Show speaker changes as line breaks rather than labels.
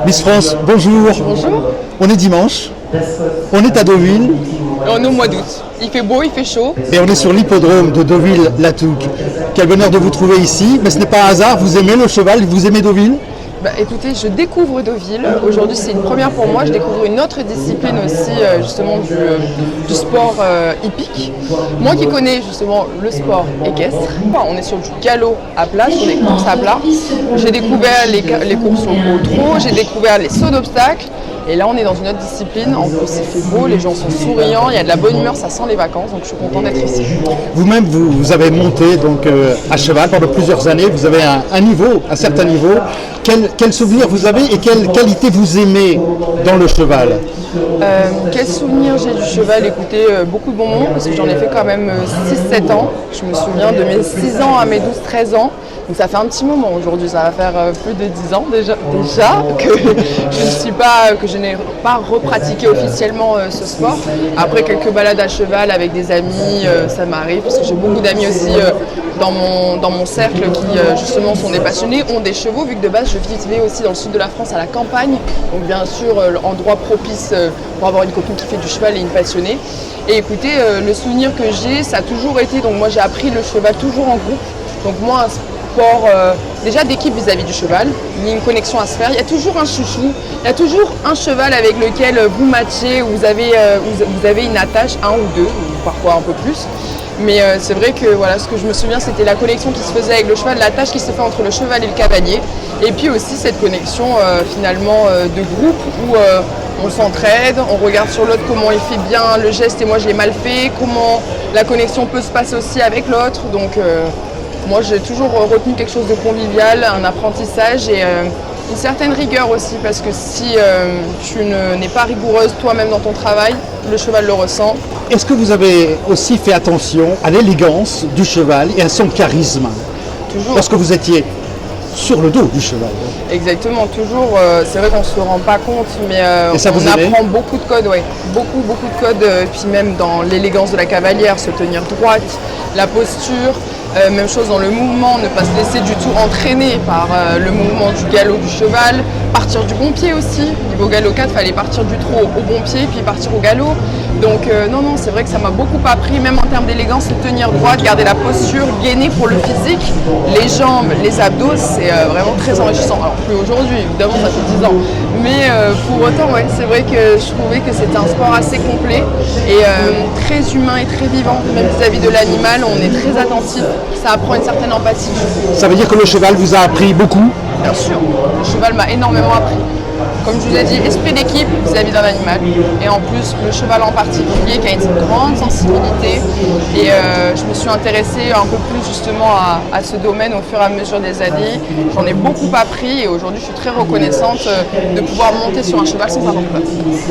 Miss France, bonjour.
Bonjour.
On est dimanche, on est à Deauville
On est au mois d'août. Il fait beau, il fait chaud.
et on est sur l'hippodrome de Deauville-Latouque. Quel bonheur de vous trouver ici, mais ce n'est pas un hasard, vous aimez le cheval, vous aimez Deauville?
Écoutez, je découvre Deauville. Aujourd'hui, c'est une première pour moi. Je découvre une autre discipline aussi, justement, du sport hippique. Moi qui connais justement le sport équestre, on est sur du galop à plat, sur des courses à plat. J'ai découvert les courses au trot, j'ai découvert les sauts d'obstacles. Et là, on est dans une autre discipline. En plus, il fait beau, les gens sont souriants, il y a de la bonne humeur, ça sent les vacances. Donc, je suis contente d'être ici.
Vous-même, vous avez monté donc, à cheval pendant plusieurs années, vous avez un niveau, un certain niveau. Quel souvenir vous avez et quelle qualité vous aimez dans le cheval?
Quel souvenir j'ai du cheval? Écoutez, beaucoup de bons moments parce que j'en ai fait quand même 6-7 ans. Je me souviens de mes 6 ans à mes 12-13 ans. Donc ça fait un petit moment aujourd'hui, ça va faire plus de 10 ans déjà que je n'ai pas repratiqué officiellement ce sport. Après quelques balades à cheval avec des amis, ça m'arrive parce que j'ai beaucoup d'amis aussi dans mon cercle qui justement sont des passionnés, ont des chevaux, vu que de base je vivais aussi dans le sud de la France à la campagne, donc bien sûr endroit propice pour avoir une copine qui fait du cheval et une passionnée. Et écoutez, le souvenir que j'ai, ça a toujours été, donc moi j'ai appris le cheval toujours en groupe, donc moi un sport déjà d'équipe vis-à-vis du cheval, il y a une connexion à se faire, il y a toujours un chouchou, il y a toujours un cheval avec lequel vous matchez, vous avez une attache, un ou deux, ou parfois un peu plus. Mais c'est vrai que voilà, ce que je me souviens, c'était la connexion qui se faisait avec le cheval, la tâche qui se fait entre le cheval et le cavalier. Et puis aussi cette connexion finalement de groupe où on s'entraide, on regarde sur l'autre comment il fait bien le geste et moi je l'ai mal fait, comment la connexion peut se passer aussi avec l'autre. Donc moi j'ai toujours retenu quelque chose de convivial, un apprentissage et une certaine rigueur aussi, parce que si tu n'es pas rigoureuse toi-même dans ton travail, le cheval le ressent.
Est-ce que vous avez aussi fait attention à l'élégance du cheval et à son charisme?
Toujours.
Lorsque vous étiez sur le dos du cheval.
Exactement, toujours. C'est vrai qu'on ne se rend pas compte, mais
et ça vous
on apprend beaucoup de codes, ouais. Beaucoup de codes, puis même dans l'élégance de la cavalière, se tenir droite, la posture. Même chose dans le mouvement, ne pas se laisser du tout entraîner par le mouvement du galop du cheval, partir du bon pied aussi. Niveau galop 4, il fallait partir du trot au bon pied, puis partir au galop. Donc non, c'est vrai que ça m'a beaucoup appris, même en termes d'élégance, se tenir droite, garder la posture, gainer pour le physique, les jambes, les abdos, c'est vraiment très enrichissant. Alors plus aujourd'hui, évidemment, ça fait 10 ans. Mais pour autant, ouais, c'est vrai que je trouvais que c'était un sport assez complet et très humain et très vivant. Même vis-à-vis de l'animal, on est très attentif. Ça apprend une certaine empathie.
Ça veut dire que le cheval vous a appris beaucoup?
Bien sûr, le cheval m'a énormément appris. Comme je vous ai dit, esprit d'équipe vis-à-vis d'un animal. Et en plus, le cheval en particulier qui a une grande sensibilité. Et je me suis intéressée un peu plus justement à ce domaine au fur et à mesure des années. J'en ai beaucoup appris et aujourd'hui, je suis très reconnaissante de pouvoir monter sur un cheval sans avoir peur.